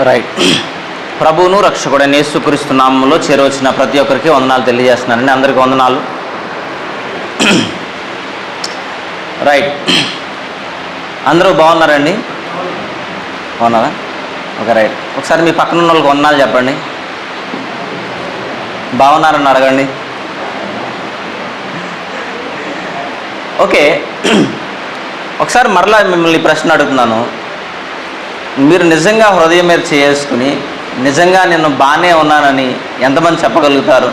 Right. ప్రభువును రక్షకుడైన యేసుక్రీస్తు నామములో చేరవచ్చిన ప్రతి ఒక్కరికి వందనాలు తెలియజేస్తున్నానండి. అందరికీ వందనాలు. రైట్. అందరూ బాగున్నారండి? బాగున్నారా? Okay, right. ఒకసారి మీ పక్కన ఉన్న వాళ్ళకి వందనాలు చెప్పండి. బాగున్నారని అడగండి. ఓకే, ఒకసారి మరలా మిమ్మల్ని ప్రశ్న అడుగుతున్నాను. మీరు నిజంగా హృదయం మీద చేసుకుని నిజంగా నేను బాగానే ఉన్నానని ఎంతమంది చెప్పగలుగుతారు?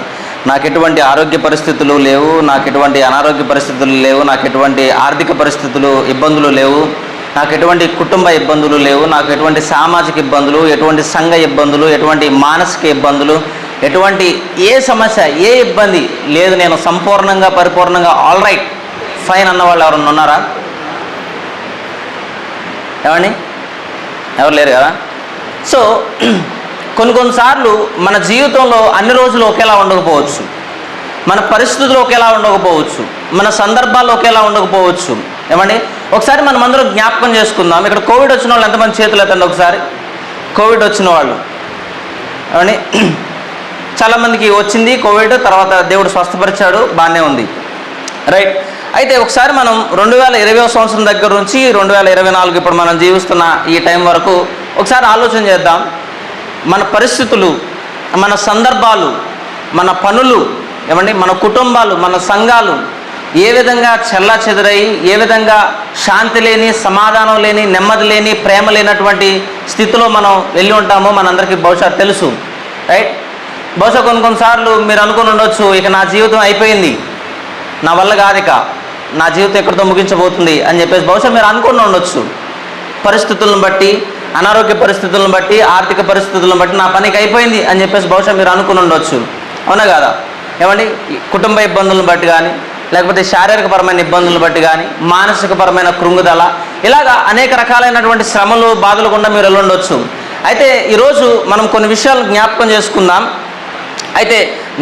నాకు ఎటువంటి ఆరోగ్య పరిస్థితులు లేవు, నాకు ఎటువంటి అనారోగ్య పరిస్థితులు లేవు, నాకు ఎటువంటి ఆర్థిక పరిస్థితులు ఇబ్బందులు లేవు, నాకు ఎటువంటి కుటుంబ ఇబ్బందులు లేవు, నాకు ఎటువంటి సామాజిక ఇబ్బందులు, ఎటువంటి సంఘ ఇబ్బందులు, ఎటువంటి మానసిక ఇబ్బందులు, ఎటువంటి ఏ సమస్య, ఏ ఇబ్బంది లేదు, నేను సంపూర్ణంగా పరిపూర్ణంగా ఆల్ రైట్ ఫైన్ అన్నవాళ్ళు ఎవరన్నా ఉన్నారా? ఏమండి? ఎవరు లేరు కదా. సో కొన్నిసార్లు మన జీవితంలో అన్ని రోజులు ఒకేలా ఉండకపోవచ్చు, మన పరిస్థితులు ఒకేలా ఉండకపోవచ్చు, మన సందర్భాలు ఒకేలా ఉండకపోవచ్చు. ఏమండి? ఒకసారి మనం అందరం జ్ఞాపకం చేసుకుందాం. ఇక్కడ కోవిడ్ వచ్చిన వాళ్ళు ఎంతమంది చేతులు ఎత్తండి ఒకసారి. కోవిడ్ వచ్చిన వాళ్ళు ఏమండి? చాలామందికి వచ్చింది కోవిడ్, తర్వాత దేవుడు స్వస్థపరిచాడు, బాగానే ఉంది. రైట్. అయితే ఒకసారి మనం 2020వ సంవత్సరం దగ్గర నుంచి 2024 ఇప్పుడు మనం జీవిస్తున్న ఈ టైం వరకు ఒకసారి ఆలోచన చేద్దాం. మన పరిస్థితులు, మన సందర్భాలు, మన పనులు, ఏమండి, మన కుటుంబాలు, మన సంఘాలు ఏ విధంగా చెల్లాచెదరై, ఏ విధంగా శాంతి లేని, సమాధానం లేని, నెమ్మది లేని, ప్రేమ లేనటువంటి స్థితిలో మనం వెళ్ళి ఉంటామో మనందరికీ బహుశా తెలుసు. రైట్. బహుశా కొన్నిసార్లు మీరు అనుకుని ఉండొచ్చు, ఇక నా జీవితం అయిపోయింది, నా వల్ల కాదిక, నా జీవితం ఎక్కడితో ముగించబోతుంది అని చెప్పేసి బహుశా మీరు అనుకుని ఉండొచ్చు. పరిస్థితులను బట్టి, అనారోగ్య పరిస్థితులను బట్టి, ఆర్థిక పరిస్థితులను బట్టి నా పనికి అయిపోయింది అని చెప్పేసి బహుశా మీరు అనుకుని ఉండొచ్చు. అవునా కాదా? ఏమండి? కుటుంబ ఇబ్బందులను బట్టి కానీ, లేకపోతే శారీరకపరమైన ఇబ్బందులను బట్టి కానీ, మానసికపరమైన కృంగుదల, ఇలాగా అనేక రకాలైనటువంటి శ్రమలు, బాధలు గుండా మీరు వెళ్ళి ఉండొచ్చు. అయితే ఈరోజు మనం కొన్ని విషయాలు జ్ఞాపకం చేసుకుందాం. అయితే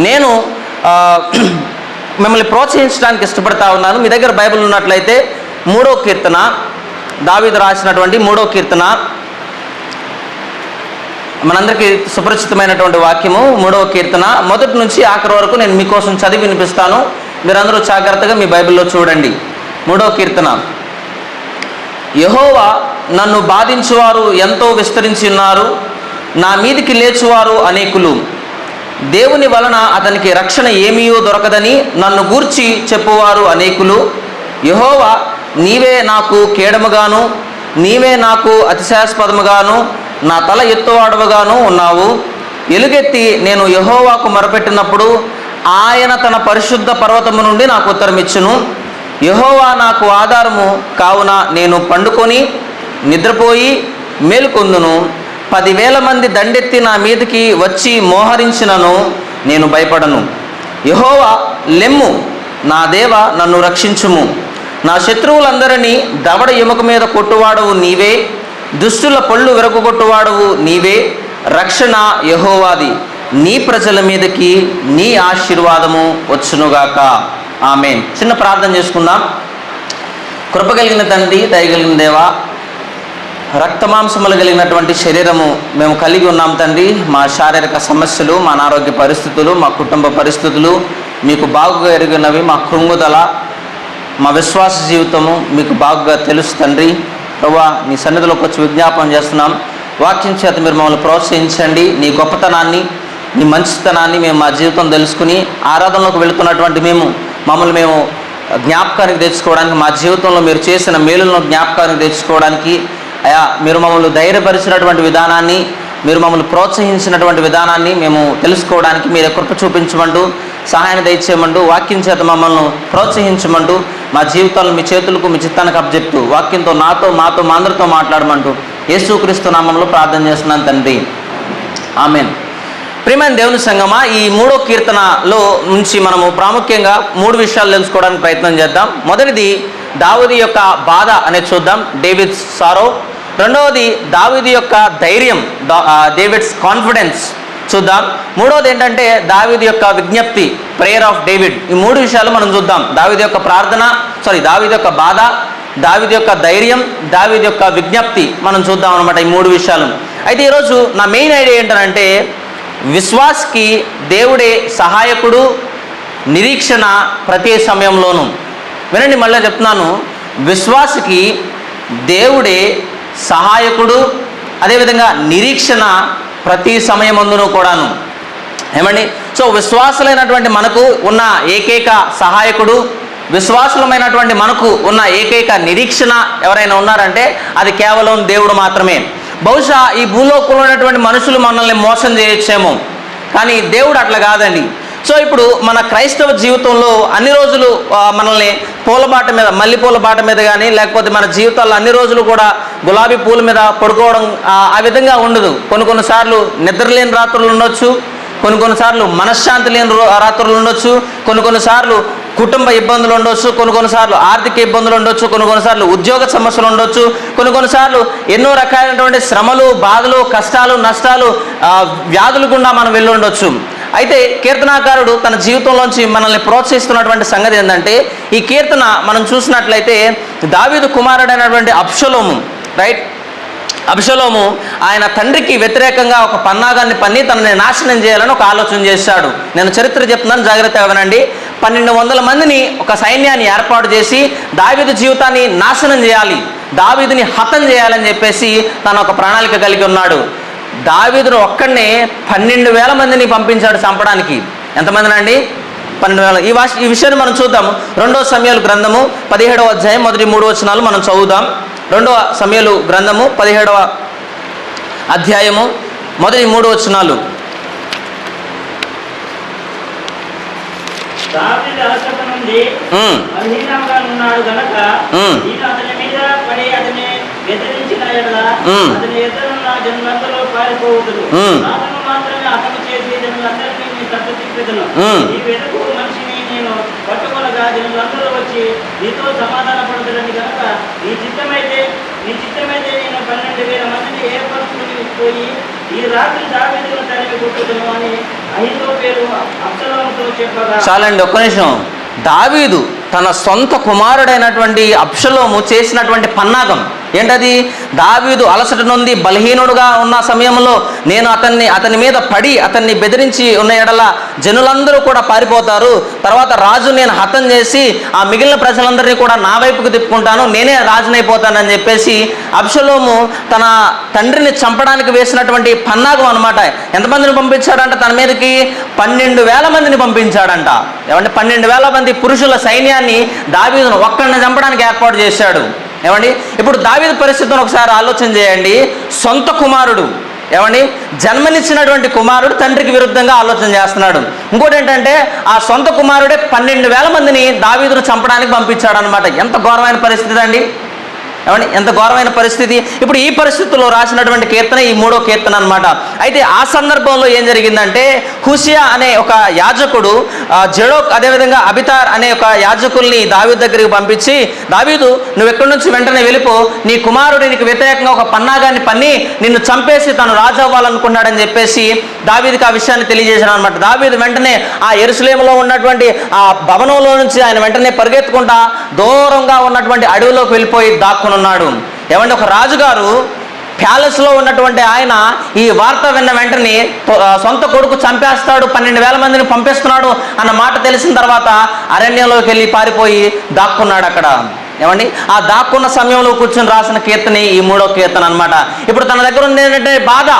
నేను మిమ్మల్ని ప్రోత్సహించడానికి ఇష్టపడతా ఉన్నాను. మీ దగ్గర బైబిల్ ఉన్నట్లయితే 3వ కీర్తన, దావీదు రాసినటువంటి 3వ కీర్తన, మనందరికీ సుపరిచితమైనటువంటి వాక్యము. 3వ కీర్తన మొదటి నుంచి ఆఖరి వరకు నేను మీకోసం చదివి వినిపిస్తాను. మీరందరూ జాగ్రత్తగా మీ బైబిల్లో చూడండి. 3వ కీర్తన. యెహోవా నన్ను బాధించువారు ఎంతో విస్తరించి ఉన్నారు, నా మీదికి లేచువారు అనేకులు. దేవుని వలన అతనికి రక్షణ ఏమీయో దొరకదని నన్ను గూర్చి చెప్పువారు అనేకులు. యెహోవా నీవే నాకు కేడముగాను, నీవే నాకు అతిశయాస్పదముగాను, నా తల ఎత్తువాడవుగాను ఉన్నావు. ఎలుగెత్తి నేను యెహోవాకు మొరపెట్టినప్పుడు ఆయన తన పరిశుద్ధ పర్వతము నుండి నాకు ఉత్తరమిచ్చును. యెహోవా నాకు ఆధారము కావున నేను పండుకొని నిద్రపోయి మేలుకొందును. 10,000 మంది దండెత్తి నా మీదకి వచ్చి మోహరించినను నేను భయపడను. యెహోవా లెమ్ము, నా దేవ నన్ను రక్షించుము. నా శత్రువులందరినీ దవడ ఎముక మీద కొట్టువాడవు నీవే, దుష్టుల పళ్ళు విరగొట్టువాడవు నీవే. రక్షణ యెహోవాది, నీ ప్రజల మీదకి నీ ఆశీర్వాదము వచ్చునుగాక. ఆమేన్. చిన్న ప్రార్థన చేసుకుందాం. కృప కలిగిన తండ్రి, దయగలిగిన దేవా, రక్తమాంసములు కలిగినటువంటి శరీరము మేము కలిగి ఉన్నాం తండ్రి. మా శారీరక సమస్యలు, మా అనారోగ్య పరిస్థితులు, మా కుటుంబ పరిస్థితులు మీకు బాగుగా ఎరిగినవి. మా కృంగుదల, మా విశ్వాస జీవితము మీకు బాగుగా తెలుసు తండ్రి. ప్రభువా, నీ సన్నిధిలోకి వచ్చి విజ్ఞాపనం చేస్తున్నాం. వాక్యం చేత మీరు మమ్మల్ని ప్రోత్సహించండి. నీ గొప్పతనాన్ని, నీ మంచితనాన్ని మేము మా జీవితం తెలుసుకుని ఆరాధనలోకి వెళుతున్నటువంటి మమ్మల్ని మేము జ్ఞాపకానికి తెచ్చుకోవడానికి, మా జీవితంలో మీరు చేసిన మేలులను జ్ఞాపకానికి తెచ్చుకోవడానికి, అయా మీరు మమ్మల్ని ధైర్యపరిచినటువంటి విధానాన్ని, మీరు మమ్మల్ని ప్రోత్సహించినటువంటి విధానాన్ని మేము తెలుసుకోవడానికి మీరే కృప చూపించమంటూ, సహాయాన్ని దయచేయమంటూ, వాక్యం చేత మమ్మల్ని ప్రోత్సహించమంటూ, మా జీవితాలను మీ చేతులకు, మీ చిత్తానికి అప్పచెప్తూ, వాక్యంతో నాతో, మాతో, మా అందరితో మాట్లాడమంటూ యేసుక్రీస్తు నామంలో ప్రార్థన చేస్తున్నాను తండ్రి. ఆమేన్. ప్రియమైన దేవుని సంగమా, ఈ 3వ కీర్తనలో నుంచి మనము ప్రాముఖ్యంగా 3 విషయాలు తెలుసుకోవడానికి ప్రయత్నం చేద్దాం. మొదటిది దావీదు యొక్క బాధ అనేది చూద్దాం, డేవిడ్స్ సారో. రెండవది దావీదు యొక్క ధైర్యం, డేవిడ్స్ కాన్ఫిడెన్స్. చూద్దాం. మూడవది ఏంటంటే దావీదు యొక్క విజ్ఞప్తి, ప్రేయర్ ఆఫ్ డేవిడ్. ఈ మూడు విషయాలు మనం చూద్దాం. దావీదు యొక్క దావీదు యొక్క బాధ, దావీదు యొక్క ధైర్యం, దావీదు యొక్క విజ్ఞప్తి మనం చూద్దాం అనమాట, ఈ మూడు విషయాలు. అయితే ఈరోజు నా మెయిన్ ఐడియా ఏంటంటే విశ్వాస్కి దేవుడే సహాయకుడు, నిరీక్షణ ప్రతి సమయంలోనూ. వినండి, మళ్ళీ చెప్తున్నాను, విశ్వాసికి దేవుడే సహాయకుడు, అదేవిధంగా నిరీక్షణ ప్రతి సమయమందును కూడాను. ఏమండి? సో విశ్వాసులైనటువంటి మనకు ఉన్న ఏకైక సహాయకుడు, విశ్వాసులమైనటువంటి మనకు ఉన్న ఏకైక నిరీక్షణ ఎవరైనా ఉన్నారంటే అది కేవలం దేవుడు మాత్రమే. బహుశా ఈ భూలోకంలో ఉన్నటువంటి మనుషులు మనల్ని మోసం చేయొచ్చేమో, కానీ దేవుడు అట్లా కాదండి. సో ఇప్పుడు మన క్రైస్తవ జీవితంలో అన్ని రోజులు మనల్ని పూలబాట మీద, మల్లెపూల బాట మీద కానీ, లేకపోతే మన జీవితాల్లో అన్ని రోజులు కూడా గులాబీ పూల మీద పడుకోవడం ఆ విధంగా ఉండదు. కొన్నిసార్లు నిద్రలేని రాత్రులు ఉండొచ్చు, కొన్నిసార్లు మనశ్శాంతి లేని రాత్రులు ఉండొచ్చు, కొన్నిసార్లు కుటుంబ ఇబ్బందులు ఉండొచ్చు, కొన్నిసార్లు ఆర్థిక ఇబ్బందులు ఉండొచ్చు, కొన్నిసార్లు ఉద్యోగ సమస్యలు ఉండొచ్చు, కొన్నిసార్లు ఎన్నో రకాలైనటువంటి శ్రమలు, బాధలు, కష్టాలు, నష్టాలు, వ్యాధులు గుండా మనం వెళ్ళి ఉండొచ్చు. అయితే కీర్తనాకారుడు తన జీవితంలోంచి మనల్ని ప్రోత్సహిస్తున్నటువంటి సంగతి ఏంటంటే, ఈ కీర్తన మనం చూసినట్లయితే దావీదు కుమారుడైనటువంటి అబ్షలోము, రైట్, అబ్షలోము ఆయన తండ్రికి వ్యతిరేకంగా ఒక పన్నాగాన్ని పన్ని తనని నాశనం చేయాలని ఒక ఆలోచన చేశాడు. నేను చరిత్ర చెప్తున్నాను, జాగ్రత్తగా వినండి. 1200 మందిని ఒక సైన్యాన్ని ఏర్పాటు చేసి దావీదు జీవితాన్ని నాశనం చేయాలి, దావీదుని హతం చేయాలని చెప్పేసి తను ఒక ప్రణాళిక కలిగి ఉన్నాడు. దావీదును ఒక్కడనే 12,000 మందిని పంపించాడు చంపడానికి. ఎంతమందినండి? 12,000. ఈ విషయాన్ని మనం చూద్దాము. 2వ సమూయేలు గ్రంథము 17వ అధ్యాయం మొదటి 3 వచనాలు మనం చదువుదాం. 2వ సమూయేలు గ్రంథము 17వ అధ్యాయము మొదటి 3 వచనాలు. దావీదు అలసట నుండి బలహీనంగా ఉన్నాడు గనక నేను అతని మీద పడి అతని బెదిరించిన యెడల అతని ఎదురున్న జనులందరూ పారిపోవుదురు. అతను మాత్రమే అతను చేసి జనులందరినీ నీ తట్టు తిప్పెదను. ఈ వెనుక మనిషిని నేను పట్టుకొనగా జనులందరూ వచ్చి నీతో సమాధాన పడుతున్నది కనుక నీ చిత్తమైతే నేను 12,000 మందిని ఏర్పరచుకుని పోయి ఈ రాత్రి దావీదును తరిమి కొట్టుదును అని అహీతోఫెలు అబ్షలోముతో చెప్పగా. చాలండి, ఒక్క నిమిషం. దావీదు తన సొంత కుమారుడైనటువంటి అబ్షలోము చేసినటువంటి పన్నాగం ఏంటది? దావీదు అలసట నుండి బలహీనుడుగా ఉన్న సమయంలో నేను అతని మీద పడి అతన్ని బెదిరించి ఉన్న ఎడల జనులందరూ కూడా పారిపోతారు, తర్వాత రాజు నేను హతం చేసి ఆ మిగిలిన ప్రజలందరినీ కూడా నా వైపుకు తిప్పుకుంటాను, నేనే రాజునైపోతానని చెప్పేసి అబ్షలోము తన తండ్రిని చంపడానికి వేసినటువంటి పన్నాగం అనమాట. ఎంతమందిని పంపించాడంట తన మీదకి? 12,000 మందిని పంపించాడంట. ఏమంటే 12,000 మంది పురుషుల సైన్యాన్ని దావీదును ఒక్కడిని చంపడానికి ఏర్పాటు చేశాడు. ఏమండి? ఇప్పుడు దావీదు పరిస్థితిని ఒకసారి ఆలోచన చేయండి. సొంత కుమారుడు, ఏమండి, జన్మనిచ్చినటువంటి కుమారుడు తండ్రికి విరుద్ధంగా ఆలోచన చేస్తున్నాడు. ఇంకోటి ఏంటంటే ఆ సొంత కుమారుడే 12,000 మందిని దావీదును చంపడానికి పంపించాడు అనమాట. ఎంత ఘోరమైన పరిస్థితి అండి, ఏమండి, ఎంత ఘోరమైన పరిస్థితి. ఇప్పుడు ఈ పరిస్థితుల్లో రాసినటువంటి కీర్తన ఈ 3వ కీర్తన అనమాట. అయితే ఆ సందర్భంలో ఏం జరిగిందంటే హుషియా అనే ఒక యాజకుడు జడోక్ అదేవిధంగా అబితార్ అనే ఒక యాజకుల్ని దావీదు దగ్గరికి పంపించి, దావీదు నువ్వు ఎక్కడి నుంచి వెంటనే వెళ్ళిపో, నీ కుమారుడు నీకు వ్యతిరేకంగా ఒక పన్నాగాన్ని పన్ని నిన్ను చంపేసి తను రాజు అవ్వాలనుకున్నాడని చెప్పేసి దావీదుకి ఆ విషయాన్ని తెలియజేశాడు అనమాట. దావీదు వెంటనే ఆ యెరూషలేములో ఉన్నటువంటి ఆ భవనంలో నుంచి ఆయన వెంటనే పరిగెత్తుకుంటా దూరంగా ఉన్నటువంటి అడవిలోకి వెళ్ళిపోయి దాక్కున్నాడు. ఏమంటే ఒక రాజుగారు ప్యాలెస్లో ఉన్నటువంటి ఆయన ఈ వార్త విన్న వెంటనే సొంత కొడుకు చంపేస్తాడు, 12,000 మందిని పంపిస్తున్నాడు అన్న మాట తెలిసిన తర్వాత అరణ్యంలోకి వెళ్ళి పారిపోయి దాక్కున్నాడు అక్కడ. ఏమండి? ఆ దాక్కున్న సమయంలో కూర్చొని రాసిన కీర్తన ఈ 3వ కీర్తన అనమాట. ఇప్పుడు తన దగ్గర ఉంది ఏంటంటే బాధ,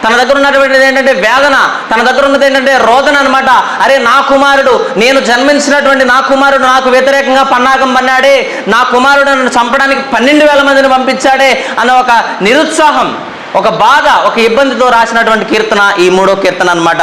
తన దగ్గర ఉన్నటువంటిది ఏంటంటే వేదన, తన దగ్గర ఉన్నది ఏంటంటే రోదన అనమాట. అరే నా కుమారుడు, నేను జన్మించినటువంటి నా కుమారుడు నాకు వ్యతిరేకంగా పన్నాగం పన్నాడే, నా కుమారుడు నన్ను చంపడానికి 12,000 మందిని పంపించాడే అన్న ఒక నిరుత్సాహం, ఒక బాధ, ఒక ఇబ్బందితో రాసినటువంటి కీర్తన ఈ 3వ కీర్తన అనమాట.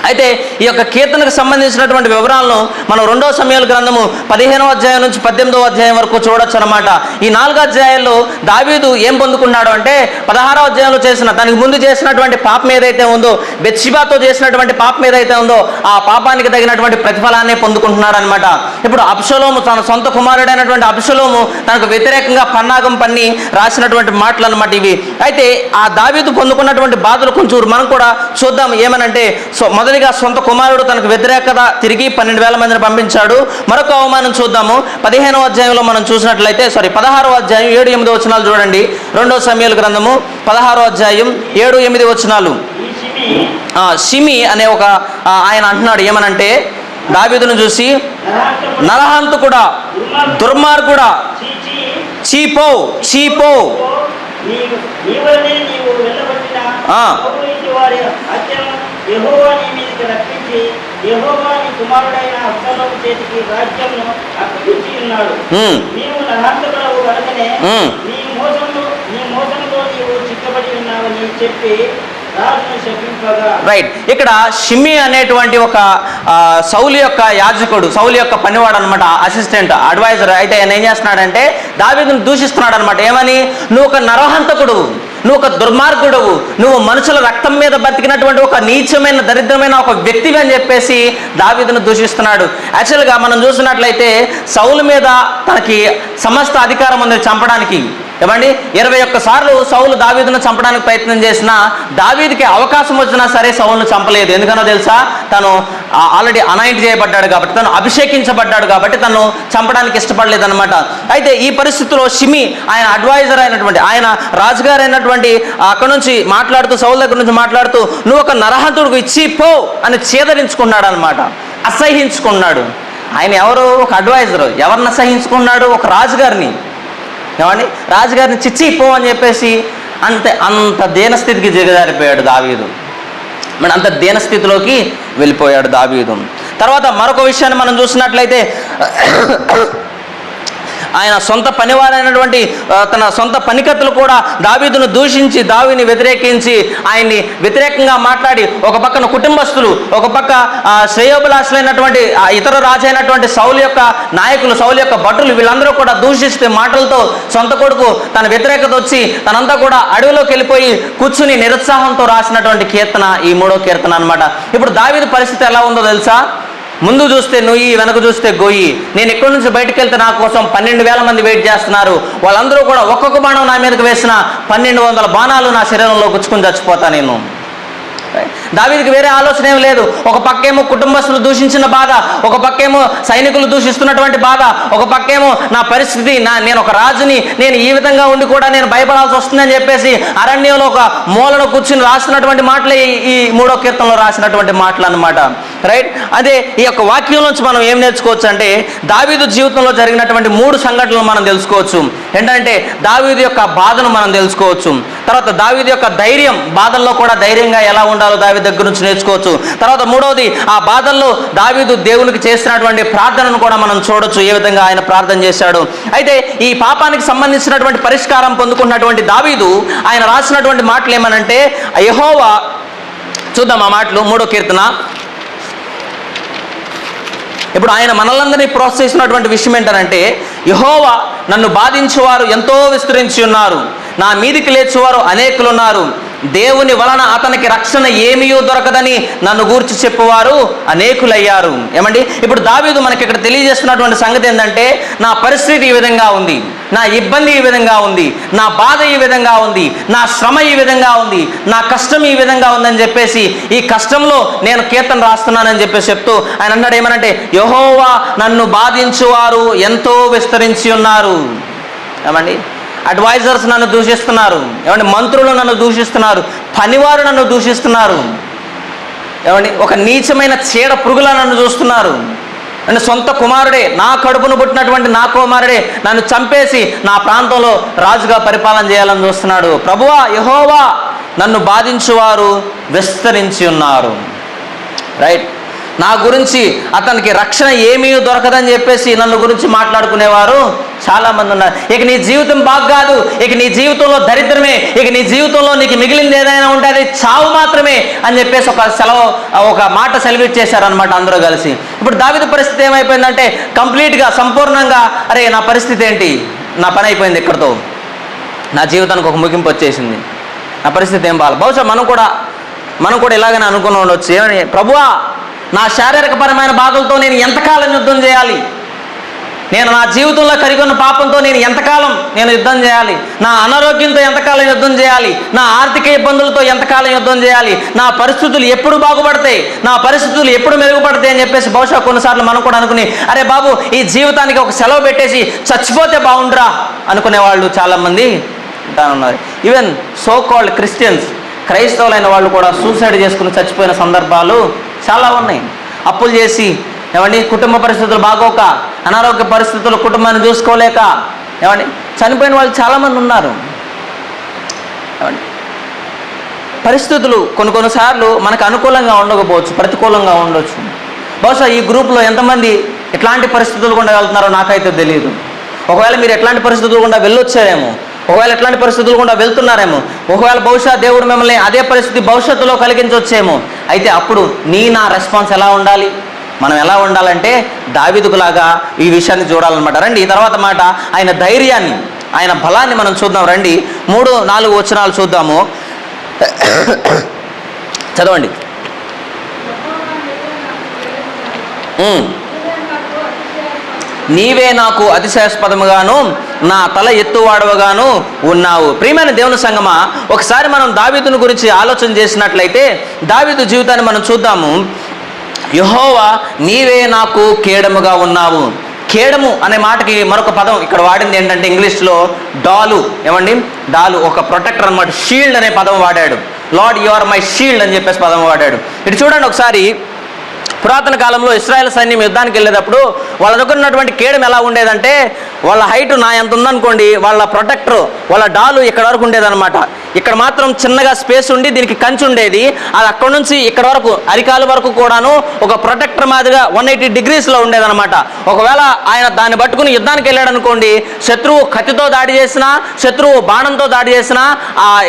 అయితే ఈ యొక్క కీర్తనకు సంబంధించినటువంటి వివరాలను మనం 2వ సమూయేలు గ్రంథము 15వ అధ్యాయం నుంచి 18వ అధ్యాయం వరకు చూడొచ్చు అనమాట. ఈ 4 అధ్యాయాల్లో దావీదు ఏం పొందుకున్నాడు అంటే 16వ అధ్యాయంలో దానికి ముందు చేసినటువంటి పాపం ఏదైతే ఉందో, బెత్షెబాతో చేసినటువంటి పాపం ఏదైతే ఉందో ఆ పాపానికి తగినటువంటి ప్రతిఫలాన్ని పొందుకుంటున్నాడు అనమాట. ఇప్పుడు అబ్షలోము తన సొంత కుమారుడైనటువంటి అబ్షలోము తనకు వ్యతిరేకంగా పన్నాగం పన్ని రాసినటువంటి మాటలు అనమాట ఇవి. అయితే ఆ దావీదు పొందుకున్నటువంటి బాధలు కొంచెం మనం కూడా చూద్దాం. ఏమనంటే మొదటిగా సొంత కుమారుడు తనకు వ్యతిరేకత తిరిగి 12,000 మందిని పంపించాడు. మరొక అవమానం చూద్దాము. 15వ అధ్యాయంలో మనం చూసినట్లయితే 16వ అధ్యాయం 7-8 వచనాలు చూడండి. 2వ సమూయేలు గ్రంథము 16వ అధ్యాయం 7-8 వచనాలు. షిమి అనే ఒక ఆయన అంటున్నాడు ఏమనంటే దావీదును చూసి, నరహంతకుడా, దుర్మార్గుడా, చీపో చీపో, యెహోవా నీ మీదకి రప్పించి యెహోవా నీ కుమారుడైన అబ్షలోము చేతికి రాజ్యంను అప్పగించి ఉన్నాడు. నీవు నరహంతకుడవు కనుకనే నీ మోసంలో నీవు చిక్కబడి ఉన్నావని చెప్పి రాజును శపింపగా. రైట్, ఇక్కడ షిమి అనేటువంటి ఒక సౌలు యొక్క యాజకుడు, సౌలు యొక్క పనివాడు అనమాట, అసిస్టెంట్ అడ్వైజర్. అయితే ఆయన ఏం చేస్తున్నాడంటే దావీదును దూషిస్తున్నాడు అనమాట. ఏమని? నువ్వు ఒక నరహంతకుడు, నువ్వు ఒక దుర్మార్గుడవు, నువ్వు మనుషుల రక్తం మీద బతికినటువంటి ఒక నీచమైన దరిద్రమైన ఒక వ్యక్తివి అని చెప్పేసి దావీదును దూషిస్తున్నాడు. యాక్చువల్గా మనం చూసినట్లయితే సౌలు మీద తనకి సమస్త అధికారం ఉంది చంపడానికి. ఏమండి, 21 సార్లు సౌలు దావీదును చంపడానికి ప్రయత్నం చేసినా దావీదుకి అవకాశం వచ్చినా సరే సౌలును చంపలేదు. ఎందుకనో తెలుసా? తను ఆల్రెడీ అనాయింట్ చేయబడ్డాడు కాబట్టి, తను అభిషేకించబడ్డాడు కాబట్టి తను చంపడానికి ఇష్టపడలేదు అనమాట. అయితే ఈ పరిస్థితిలో షిమి ఆయన అడ్వైజర్ అయినటువంటి, ఆయన రాజుగారు అయినటువంటి అక్కడ నుంచి మాట్లాడుతూ, సౌలు దగ్గర నుంచి మాట్లాడుతూ, నువ్వు ఒక నరహంతుడికి ఇచ్చి పో అని చేదరించుకున్నాడు అనమాట, అసహించుకున్నాడు. ఆయన ఎవరు? ఒక అడ్వైజరు. ఎవరిని అసహించుకున్నాడు? ఒక రాజుగారిని. ఏమండి, రాజుగారిని చిచ్చి పో అని చెప్పేసి అంత దీనస్థితికి దిగజారిపోయాడు దావీదు. మరి అంత దీనస్థితిలోకి వెళ్ళిపోయాడు దావీదు. తర్వాత మరొక విషయాన్ని మనం చూసినట్లయితే ఆయన సొంత పనివారైనటువంటి తన సొంత పనికత్తులు కూడా దావీదును దూషించి, దావీదుని వ్యతిరేకించి, ఆయన్ని వ్యతిరేకంగా మాట్లాడి, ఒక పక్కన కుటుంబస్తులు, ఒక పక్క శ్రేయోభిలాషులైనటువంటి ఇతర రాజు అయినటువంటి సౌలు యొక్క నాయకులు, సౌలు యొక్క భటులు, వీళ్ళందరూ కూడా దూషిస్తే మాటలతో సొంత కొడుకు తన వ్యతిరేకత వచ్చి తనంతా కూడా అడవిలోకి వెళ్ళిపోయి కూర్చుని నిరుత్సాహంతో రాసినటువంటి కీర్తన ఈ 3వ కీర్తన అనమాట. ఇప్పుడు దావీదు పరిస్థితి ఎలా ఉందో తెలుసా? ముందు చూస్తే నొయ్యి, వెనక చూస్తే గొయ్యి. నేను ఎక్కడి నుంచి బయటకు వెళ్తే నా కోసం 12,000 మంది వెయిట్ చేస్తున్నారు. వాళ్ళందరూ కూడా ఒక్కొక్క బాణం నా మీదకి వేసిన 1200 బాణాలు నా శరీరంలో గుచ్చుకుని చచ్చిపోతా నేను. దావీదుకి వేరే ఆలోచన ఏం లేదు. ఒక పక్కేమో కుటుంబస్తులు దూషించిన బాధ, ఒక పక్కేమో సైనికులు దూషిస్తున్నటువంటి బాధ, ఒక పక్కేమో నా పరిస్థితి, నేను ఒక రాజుని, నేను ఈ విధంగా ఉండి కూడా నేను భయపడాల్సి వస్తుందని చెప్పేసి అరణ్యంలో ఒక మూలను కూర్చుని రాసినటువంటి మాటలే ఈ 3వ కీర్తనలో రాసినటువంటి మాటలు అనమాట. రైట్, అదే ఈ యొక్క వాక్యం నుంచి మనం ఏం నేర్చుకోవచ్చు అంటే దావీదు జీవితంలో జరిగినటువంటి 3 సంఘటనలు మనం తెలుసుకోవచ్చు. ఏంటంటే దావీదు యొక్క బాధను మనం తెలుసుకోవచ్చు. తర్వాత దావీదు యొక్క ధైర్యం, బాధల్లో కూడా ధైర్యంగా ఎలా ఉండాలో దావీదు దగ్గర నుంచి నేర్చుకోవచ్చు. తర్వాత 3వది, ఆ బాధల్లో దావీదు దేవునికి చేసినటువంటి ప్రార్థనను కూడా మనం చూడొచ్చు, ఏ విధంగా ఆయన ప్రార్థన చేశాడు. అయితే ఈ పాపానికి సంబంధించినటువంటి పరిష్కారం పొందుకున్నటువంటి దావీదు ఆయన రాసినటువంటి మాటలు ఏమనంటే, యెహోవా, చూద్దాం ఆ మాటలు 3వ కీర్తన. ఇప్పుడు ఆయన మనలందరినీ ప్రోత్సహిస్తున్నటువంటి విషయం ఏంటంటే, యెహోవా నన్ను బాధించేవారు ఎంతో విస్తరించి ఉన్నారు, నా మీదికి లేచేవారు అనేకులు ఉన్నారు, దేవుని వలన అతనికి రక్షణ ఏమీయూ దొరకదని నన్ను గూర్చి చెప్పువారు అనేకులయ్యారు. ఏమండి, ఇప్పుడు దావీదు మనకి ఇక్కడ తెలియజేస్తున్నటువంటి సంగతి ఏంటంటే, నా పరిస్థితి ఈ విధంగా ఉంది, నా ఇబ్బంది ఈ విధంగా ఉంది, నా బాధ ఈ విధంగా ఉంది, నా శ్రమ ఈ విధంగా ఉంది, నా కష్టం ఈ విధంగా ఉందని చెప్పేసి ఈ కష్టంలో నేను కీర్తన రాస్తున్నానని చెప్పేసి చెప్తూ ఆయన అన్నాడు ఏమనంటే, యెహోవా నన్ను బాధించువారు ఎంతో విస్తరించి ఉన్నారు. ఏమండి, అడ్వైజర్స్ నన్ను దూషిస్తున్నారు, ఏమండి, మంత్రులు నన్ను దూషిస్తున్నారు, పనివారు నన్ను దూషిస్తున్నారు, ఏమండి, ఒక నీచమైన చీడ పురుగులా నన్ను చూస్తున్నారు. అంటే సొంత కుమారుడే, నా కడుపును పుట్టినటువంటి నా కుమారుడే నన్ను చంపేసి నా ప్రాంతంలో రాజుగా పరిపాలన చేయాలని చూస్తున్నాడు. ప్రభువా, యెహోవా నన్ను బాధించువారు విస్తరించి ఉన్నారు. రైట్, నా గురించి అతనికి రక్షణ ఏమీ దొరకదని చెప్పేసి నన్ను గురించి మాట్లాడుకునేవారు చాలామంది ఉన్నారు. ఇక నీ జీవితం బాగాదు, ఇక నీ జీవితంలో దరిద్రమే, ఇక నీ జీవితంలో నీకు మిగిలింది ఏదైనా ఉంటే అది చావు మాత్రమే అని చెప్పేసి ఒక మాట సెలబ్రేట్ చేశారనమాట అందరూ కలిసి. ఇప్పుడు దావీదు పరిస్థితి ఏమైపోయిందంటే కంప్లీట్గా సంపూర్ణంగా అరే నా పరిస్థితి ఏంటి, నా పని అయిపోయింది, ఇక్కడితో నా జీవితానికి ఒక ముగింపు వచ్చేసింది, నా పరిస్థితి ఏం బాగా. బహుశా మనం కూడా ఇలాగనే అనుకుని ఉండొచ్చు, ఏమని ప్రభువా నా శారీరకపరమైన బాధలతో నేను ఎంతకాలం యుద్ధం చేయాలి, నేను నా జీవితంలో కలిగిన పాపంతో నేను ఎంతకాలం యుద్ధం చేయాలి, నా అనారోగ్యంతో ఎంతకాలం యుద్ధం చేయాలి, నా ఆర్థిక ఇబ్బందులతో ఎంతకాలం యుద్ధం చేయాలి, నా పరిస్థితులు ఎప్పుడు బాగుపడతాయి, నా పరిస్థితులు ఎప్పుడు మెరుగుపడతాయి అని చెప్పేసి బహుశా కొన్నిసార్లు మనం కూడా అనుకుని అరే బాబు ఈ జీవితానికి ఒక సెలవు పెట్టేసి చచ్చిపోతే బాగుండురా అనుకునే వాళ్ళు చాలామంది ఉన్నారు. ఈవెన్ సో కాల్డ్ క్రిస్టియన్స్, క్రైస్తవులైన వాళ్ళు కూడా సూసైడ్ చేసుకుని చచ్చిపోయిన సందర్భాలు చాలా ఉన్నాయి. అప్పులు చేసి ఏమండి కుటుంబ పరిస్థితులు బాగోక, అనారోగ్య పరిస్థితులు కుటుంబాన్ని చూసుకోలేక ఏమండి చనిపోయిన వాళ్ళు చాలామంది ఉన్నారు. ఏమండి పరిస్థితులు కొన్నిసార్లు మనకు అనుకూలంగా ఉండకపోవచ్చు, ప్రతికూలంగా ఉండొచ్చు. బహుశా ఈ గ్రూప్లో ఎంతమంది ఎట్లాంటి పరిస్థితులు గుండా వెళ్తున్నారో నాకైతే తెలియదు. ఒకవేళ మీరు ఎట్లాంటి పరిస్థితులు గుండా వెళ్ళొచ్చారేమో, ఒకవేళ ఎట్లాంటి పరిస్థితులు గుండా వెళ్తున్నారేమో, ఒకవేళ బహుశా దేవుడు మిమ్మల్ని అదే పరిస్థితి భవిష్యత్తులో కలిగించవచ్చేమో. అయితే అప్పుడు నా రెస్పాన్స్ ఎలా ఉండాలి, మనం ఎలా ఉండాలంటే దావీదుకులాగా ఈ విషయాన్ని చూడాలన్నమాట. రండి ఈ తర్వాత మాట ఆయన ధైర్యాన్ని, ఆయన బలాన్ని మనం చూద్దాం. రండి 3-4 వచనాలు చూద్దాము. చదవండి. నీవే నాకు అతిశయాస్పదముగాను నా తల ఎత్తువాడవగాను ఉన్నావు. ప్రియమైన దేవుని సంగమా, ఒకసారి మనం దావీదుని గురించి ఆలోచన చేసినట్లయితే దావీదు జీవితాన్ని మనం చూద్దాము. యెహోవా నీవే నాకు కేడముగా ఉన్నావు. కేడము అనే మాటకి మరొక పదం ఇక్కడ వాడింది ఏంటంటే ఇంగ్లీష్లో డాలు. ఏమండి డాలు ఒక ప్రొటెక్టర్ అనమాట. షీల్డ్ అనే పదం వాడాడు. Lord you are my shield అని చెప్పేసి పదం వాడాడు. ఇటు చూడండి ఒకసారి, పురాతన కాలంలో ఇశ్రాయేల్ సైన్యం యుద్ధానికి వెళ్ళేటప్పుడు వాళ్ళ దగ్గర ఉన్నటువంటి కేడం ఎలా ఉండేదంటే వాళ్ళ హైట్ నా ఎంత ఉందనుకోండి, వాళ్ళ ప్రొటెక్టర్ వాళ్ళ డాలు ఇక్కడ వరకు ఉండేదన్నమాట. ఇక్కడ మాత్రం చిన్నగా స్పేస్ ఉండి దీనికి కంచి ఉండేది. అది అక్కడ నుంచి ఇక్కడ వరకు అరికాలు వరకు కూడాను ఒక ప్రొటెక్టర్ మాదిరిగా 180 డిగ్రీస్లో ఉండేదన్నమాట. ఒకవేళ ఆయన దాన్ని పట్టుకుని యుద్ధానికి వెళ్ళాడు అనుకోండి, శత్రువు కత్తితో దాడి చేసినా, శత్రువు బాణంతో దాడి చేసినా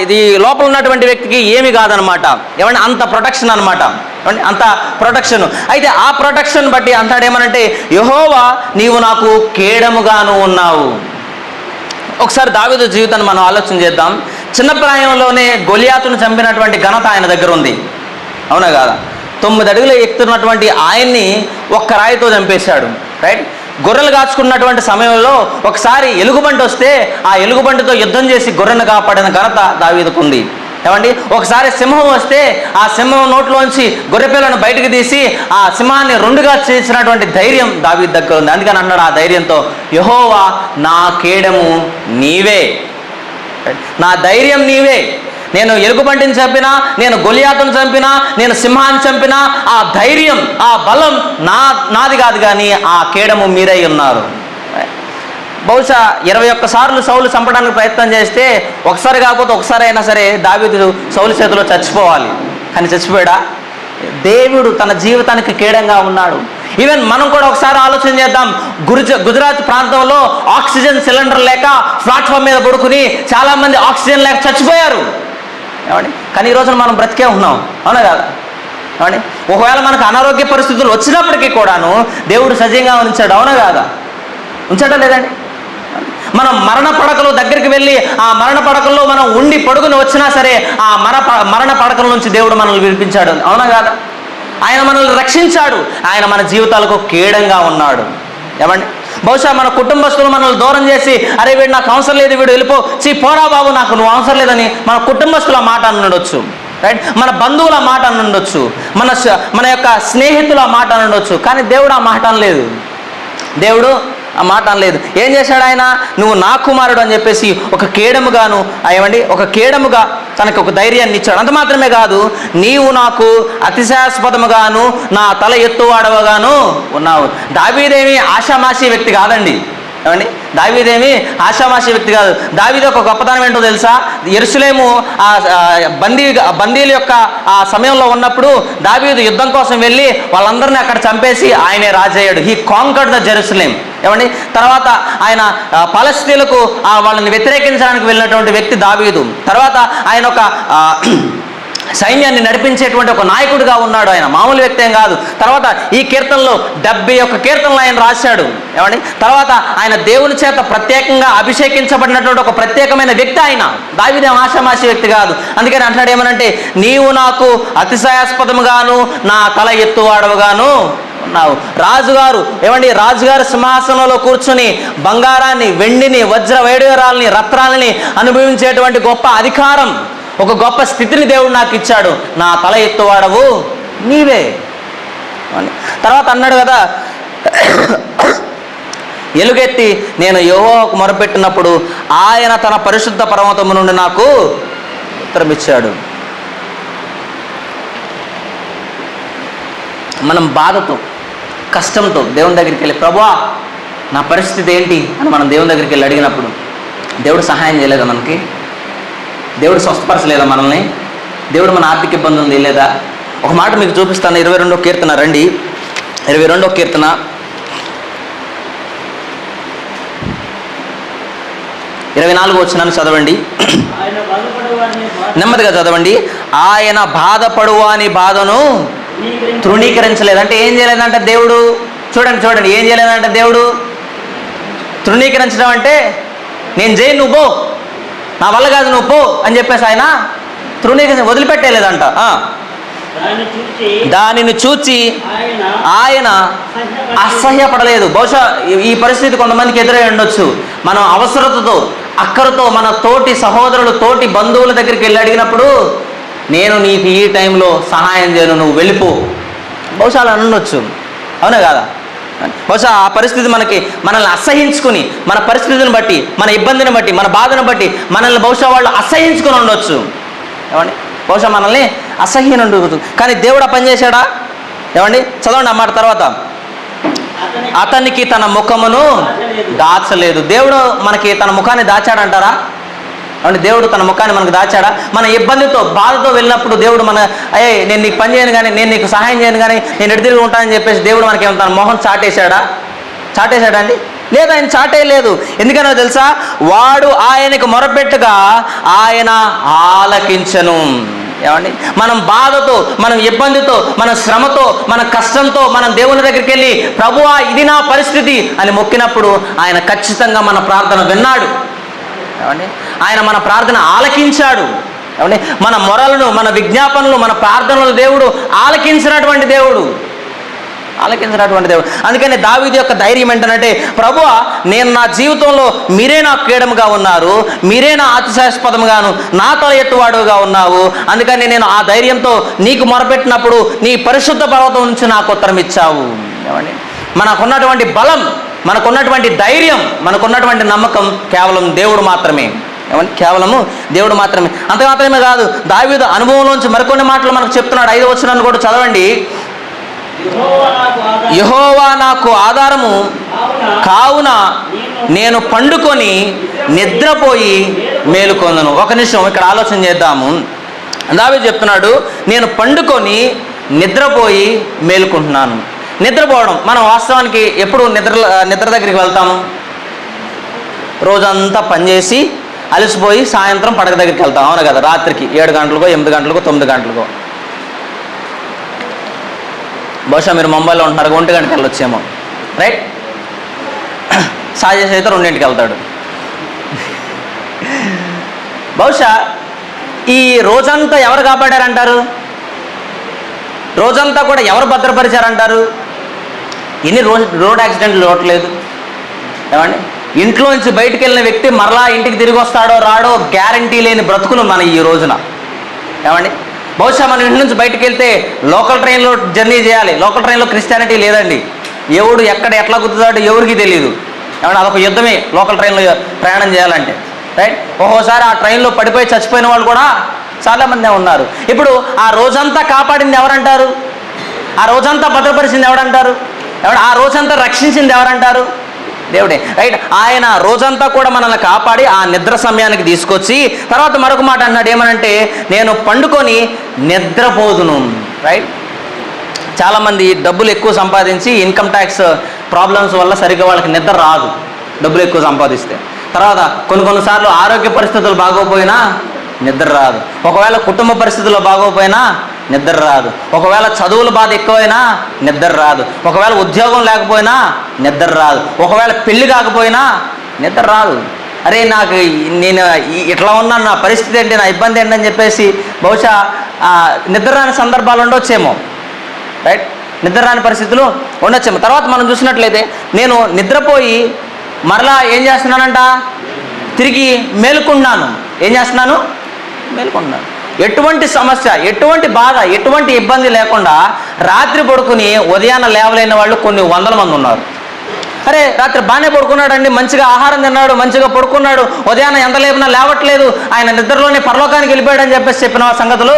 ఇది లోపల ఉన్నటువంటి వ్యక్తికి ఏమి కాదనమాట. ఏమంటే అంత ప్రొటెక్షన్ అనమాట, అంత ప్రొటెక్షన్. అయితే ఆ ప్రొటెక్షన్ బట్టి అంటాడేమనంటే యెహోవా నీవు నాకు కేడముగాను ఉన్నావు. ఒకసారి దావీదు జీవితాన్ని మనం ఆలోచన చేద్దాం. చిన్న ప్రాయంలోనే గొలియాతును చంపినటువంటి ఘనత ఆయన దగ్గర ఉంది, అవునా కాదా? 9 అడుగులు ఎక్కుతున్నటువంటి ఆయన్ని ఒక్క రాయితో చంపేశాడు. రైట్. గొర్రెలు కాచుకున్నటువంటి సమయంలో ఒకసారి ఎలుగుబంటి వస్తే ఆ ఎలుగుబంటితో యుద్ధం చేసి గొర్రెను కాపాడిన ఘనత దావీదుకు ఉంది. ఏమండి ఒకసారి సింహం వస్తే ఆ సింహం నోట్లోంచి గొర్రెపిల్లను బయటకు తీసి ఆ సింహాన్ని 2గా చేసినటువంటి ధైర్యం దావీదు దగ్గర ఉంది. అందుకని అన్నాడు ఆ ధైర్యంతో యెహోవా నా కేడము నీవే, నా ధైర్యం నీవే. నేను ఎలుగుబంటిని చంపినా, నేను గొలియాతును చంపినా, నేను సింహాన్ని చంపినా ఆ ధైర్యం ఆ బలం నాది కాదు, కానీ ఆ కేడము మీరై ఉన్నారు. బహుశా 21 సార్లు సౌలు చంపడానికి ప్రయత్నం చేస్తే ఒకసారి కాకపోతే ఒకసారి అయినా సరే దావీదు సౌలు చేతిలో చచ్చిపోవాలి. కానీ చచ్చిపోయాడా? దేవుడు తన జీవితానికి కేడంగా ఉన్నాడు. ఈవెన్ మనం కూడా ఒకసారి ఆలోచన చేద్దాం. గుజరాత్ ప్రాంతంలో ఆక్సిజన్ సిలిండర్ లేక ప్లాట్ఫామ్ మీద పడుకుని చాలామంది ఆక్సిజన్ లేక చచ్చిపోయారు. ఏమండి కానీ ఈ రోజున మనం బ్రతికే ఉన్నాం, అవునా కాదా? ఏమండి ఒకవేళ మనకు అనారోగ్య పరిస్థితులు వచ్చినప్పటికీ కూడాను దేవుడు సజీవంగా ఉంచాడు, అవునా కాదా? ఉంచడం లేదండి. మనం మరణ పడకలో దగ్గరికి వెళ్ళి ఆ మరణ పడకల్లో మనం ఉండి పడుకుని వచ్చినా సరే ఆ మరణ పడకల నుంచి దేవుడు మనల్ని విడిపించాడు, అవునా కాదా? ఆయన మనల్ని రక్షించాడు. ఆయన మన జీవితాలకు కేడంగా ఉన్నాడు. ఏమండి బహుశా మన కుటుంబస్తులు మనల్ని దూరం చేసి అరే వీడు నాకు అవసరం లేదు, వీడు వెళ్ళిపో, పోరా బాబు నాకు నువ్వు అవసరం లేదని మన కుటుంబస్తుల మాట అనుండొచ్చు. రైట్. మన బంధువుల మాట అనుండొచ్చు, మన యొక్క స్నేహితుల మాట అనుండొచ్చు. కానీ దేవుడు ఆ మాట అనలేదు. దేవుడు ఆ మాట అనలేదు. ఏం చేశాడు ఆయన? నువ్వు నా కుమారుడు అని చెప్పేసి ఒక కేడముగాను ఏమండి ఒక కేడముగా తనకు ఒక ధైర్యాన్ని ఇచ్చాడు. అంత మాత్రమే కాదు, నీవు నాకు అతిశాస్పదముగాను నా తల ఎత్తువాడవగాను ఉన్నావు. దావీదేమి ఆషామాషి వ్యక్తి కాదండి. ఏమండి, దావీదేమి ఆషామాషి వ్యక్తి కాదు. దావీదు ఒక గొప్పతనం ఏంటో తెలుసా? యెరూషలేము బందీల యొక్క ఆ సమయంలో ఉన్నప్పుడు దావీదు యుద్ధం కోసం వెళ్ళి వాళ్ళందరినీ అక్కడ చంపేసి ఆయనే రాజయ్యాడు. He conquered the Jerusalem. ఏమండి, తర్వాత ఆయన పాలస్తీన్లకు వాళ్ళని వ్యతిరేకించడానికి వెళ్ళినటువంటి వ్యక్తి దావీదు. తర్వాత ఆయన ఒక సైన్యాన్ని నడిపించేటువంటి ఒక నాయకుడిగా ఉన్నాడు. ఆయన మామూలు వ్యక్తి ఏం కాదు. తర్వాత ఈ కీర్తనలో 71 కీర్తనలు ఆయన రాశాడు. ఏమండి, తర్వాత ఆయన దేవుని చేత ప్రత్యేకంగా అభిషేకించబడినటువంటి ఒక ప్రత్యేకమైన వ్యక్తి ఆయన. దావీదు ఆషామాషి వ్యక్తి కాదు. అందుకని అంటున్నాడు ఏమనంటే, నీవు నాకు అతిశయాస్పదముగాను నా తల ఎత్తువాడవుగాను ఉన్నావు. రాజుగారు ఏమండి, రాజుగారు సింహాసనంలో కూర్చుని బంగారాన్ని, వెండిని, వజ్ర వైడూర్యాలని, రత్నాలని అనుభవించేటువంటి గొప్ప అధికారం, ఒక గొప్ప స్థితిని దేవుడు నాకు ఇచ్చాడు. నా తల ఎత్తువాడవు నీవే. తర్వాత అన్నాడు కదా, ఎలుగెత్తి నేను యెహోవాకు మొరపెట్టినప్పుడు ఆయన తన పరిశుద్ధ పర్వతము నుండి నాకు ఉత్తరం ఇచ్చాడు. మనం బాధతో, కష్టంతో దేవుని దగ్గరికి వెళ్ళి, ప్రభువా నా పరిస్థితి ఏంటి అని మనం దేవుని దగ్గరికి వెళ్ళి అడిగినప్పుడు దేవుడు సహాయం చేయలేదా? మనకి దేవుడు స్వస్థపరచలేదా మనల్ని? దేవుడు మన ఆర్థిక ఇబ్బంది ఉంది లేదా? ఒక మాట మీకు చూపిస్తాను. 22వ కీర్తన రండి. 22వ కీర్తన 24వ వచనాన్ని చదవండి. నెమ్మదిగా చదవండి. ఆయన బాధపడువాని బాధను తృణీకరించలేదు. అంటే ఏం చేయలేదంటే దేవుడు, చూడండి ఏం చేయలేదంటే దేవుడు తృణీకరించడం అంటే, నేను చేయను నువ్వు పో, నా వల్ల కాదు నువ్వు పో అని చెప్పేసి ఆయన వదిలిపెట్టేలేదంట. దానిని చూచి ఆయన అసహ్యపడలేదు. బహుశా ఈ పరిస్థితి కొంతమందికి ఎదురై ఉండొచ్చు. మనం అవసరతతో, అక్కరతో మన తోటి సహోదరులు, తోటి బంధువుల దగ్గరికి వెళ్ళి అడిగినప్పుడు, నేను నీకు ఈ టైంలో సహాయం చేయను, నువ్వు వెళ్ళిపో. బహుశా అలా ఉండొచ్చు. అవునా కాదా? బహుశా ఆ పరిస్థితి మనల్ని అసహించుకుని, మన పరిస్థితిని బట్టి, మన ఇబ్బందిని బట్టి, మన బాధను బట్టి మనల్ని బహుశా వాళ్ళు అసహించుకుని ఉండొచ్చు. ఏమండి, బహుశా మనల్ని అసహ్యం ఉండవచ్చు. కానీ దేవుడు ఆ పని చేశాడా? ఏమండి, చదవండి ఆ మాట తర్వాత. అతనికి తన ముఖమును దాచలేదు. దేవుడు మనకి తన ముఖాన్ని దాచాడంటారా? అంటే దేవుడు తన ముఖాన్ని మనకు దాచాడా? మన ఇబ్బందితో, బాధతో వెళ్ళినప్పుడు దేవుడు నేను నీకు పని చేయను కానీ, నేను నీకు సహాయం చేయను కానీ, నేను ఎటు తిరిగి ఉంటానని చెప్పేసి దేవుడు మనకి తన మొహం చాటేశాడా అండి? లేదు, ఆయన చాటేయలేదు. ఎందుకనో తెలుసా? వాడు ఆయనకు మొరపెట్టుగా ఆయన ఆలకించను. ఏమండి, మనం బాధతో, మనం ఇబ్బందితో, మన శ్రమతో, మన కష్టంతో మనం దేవుని దగ్గరికి వెళ్ళి, ప్రభువా ఇది నా పరిస్థితి అని మొక్కినప్పుడు ఆయన ఖచ్చితంగా మన ప్రార్థన విన్నాడు. ఏమండి, ఆయన మన ప్రార్థన ఆలకించాడు. ఏమండి, మన మొరలను, మన విజ్ఞాపనలు, మన ప్రార్థనలు దేవుడు ఆలకించినటువంటి దేవుడు. అందుకని దావీదు యొక్క ధైర్యం ఏంటంటే, ప్రభువా నేను నా జీవితంలో మీరే నాకు కేడముగా ఉన్నారు, మీరే నా అతిశయాస్పదముగాను నా తల ఎత్తువాడుగా ఉన్నావు. అందుకని నేను ఆ ధైర్యంతో నీకు మొరపెట్టినప్పుడు నీ పరిశుద్ధ పర్వతం నుంచి నాకు ఉత్తరం ఇచ్చావు. ఏమండి, మనకున్నటువంటి బలం, మనకున్నటువంటి ధైర్యం, మనకున్నటువంటి నమ్మకం కేవలం దేవుడు మాత్రమే. ఏమంటే కేవలము దేవుడు మాత్రమే. అంత మాత్రమే కాదు, దావీదు అనుభవంలోంచి మరికొన్ని మాటలు మనకు చెప్తున్నాడు. 5వ వచనాన్ని కూడా చదవండి. యెహోవా నాకు ఆధారము కావున నేను పండుకొని నిద్రపోయి మేలుకొందును. ఒక నిమిషం ఇక్కడ ఆలోచన చేద్దాము. దావీదు చెప్తున్నాడు, నేను పండుకొని నిద్రపోయి మేలుకుంటున్నాను. నిద్రపోవడం, మనం వాస్తవానికి ఎప్పుడు నిద్ర దగ్గరికి వెళ్తాము? రోజంతా పనిచేసి అలసిపోయి సాయంత్రం పడక దగ్గరికి వెళ్తాం. అవును కదా? రాత్రికి 7 గంటలకో 8 గంటలకో 9 గంటలకో. బహుశా మీరు ముంబైలో ఉంటున్నారు, 1 గంటకి వెళ్ళొచ్చేమో, రైట్? సాజేష్ అయితే 2ంటికి వెళ్తాడు. బహుశా ఈ రోజంతా ఎవరు కాపాడారంటారు? రోజంతా కూడా ఎవరు భద్రపరిచారంటారు? ఎన్ని రోడ్ యాక్సిడెంట్లు చూడట్లేదు. ఏమండి, ఇంట్లోంచి బయటికి వెళ్ళిన వ్యక్తి మరలా ఇంటికి తిరిగి వస్తాడో రాడో గ్యారంటీ లేని బ్రతుకులు మన ఈ రోజున. ఏమండి, బహుశా మనం ఇంటి నుంచి బయటికి వెళ్తే లోకల్ ట్రైన్లో జర్నీ చేయాలి. లోకల్ ట్రైన్లో క్రిస్టియానిటీ లేదండి. ఎవడు ఎక్కడ ఎట్లా గుర్తుతాడో ఎవరికి తెలియదు. ఏమంటే అదొక యుద్ధమే లోకల్ ట్రైన్లో ప్రయాణం చేయాలంటే, రైట్? ఒక్కోసారి ఆ ట్రైన్లో పడిపోయి చచ్చిపోయిన వాళ్ళు కూడా చాలామందే ఉన్నారు. ఇప్పుడు ఆ రోజంతా కాపాడింది ఎవరంటారు? ఆ రోజంతా భద్రపరిచింది ఎవరంటారు? ఆ రోజంతా రక్షించింది ఎవరంటారు? దేవుడే, రైట్. ఆయన రోజంతా కూడా మనల్ని కాపాడి ఆ నిద్ర సమయానికి తీసుకొచ్చి తర్వాత మరొక మాట అన్నాడు, ఏమనంటే నేను పండుకొని నిద్రపోదును, రైట్. చాలామంది డబ్బులు ఎక్కువ సంపాదించి ఇన్కమ్ ట్యాక్స్ ప్రాబ్లమ్స్ వల్ల సరిగ్గా వాళ్ళకి నిద్ర రాదు, డబ్బులు ఎక్కువ సంపాదిస్తే. తర్వాత కొన్నిసార్లు ఆరోగ్య పరిస్థితులు బాగోపోయినా నిద్ర రాదు, ఒకవేళ కుటుంబ పరిస్థితుల్లో బాగోపోయినా నిద్ర రాదు, ఒకవేళ చదువుల బాధ ఎక్కువైనా నిద్ర రాదు, ఒకవేళ ఉద్యోగం లేకపోయినా నిద్ర రాదు, ఒకవేళ పెళ్లి కాకపోయినా నిద్ర రాదు. అరే నేను ఇట్లా ఉన్నాను, నా పరిస్థితి ఏంటి, నా ఇబ్బంది ఏంటి అని చెప్పేసి బహుశా నిద్ర రాని సందర్భాలు ఉండొచ్చేమో, రైట్. నిద్ర రాని పరిస్థితులు ఉండొచ్చేమో. తర్వాత మనం చూసినట్లయితే నేను నిద్రపోయి మరలా ఏం చేస్తున్నానంట, తిరిగి మేలుకుంటున్నాను. ఏం చేస్తున్నాను? మేలుకుంటున్నాను. ఎటువంటి సమస్య, ఎటువంటి బాధ, ఎటువంటి ఇబ్బంది లేకుండా రాత్రి పడుకుని ఉదయాన్న లేవలేని వాళ్ళు కొన్ని వందల మంది ఉన్నారు. అరే రాత్రి బాగానే పడుకున్నాడండి, మంచిగా ఆహారం తిన్నాడు, మంచిగా పడుకున్నాడు, ఉదయాన్న ఎంత లేపినా లేవట్లేదు, ఆయన నిద్రలోనే పరలోకానికి వెళ్ళిపోయాడని చెప్పిన సంగతులు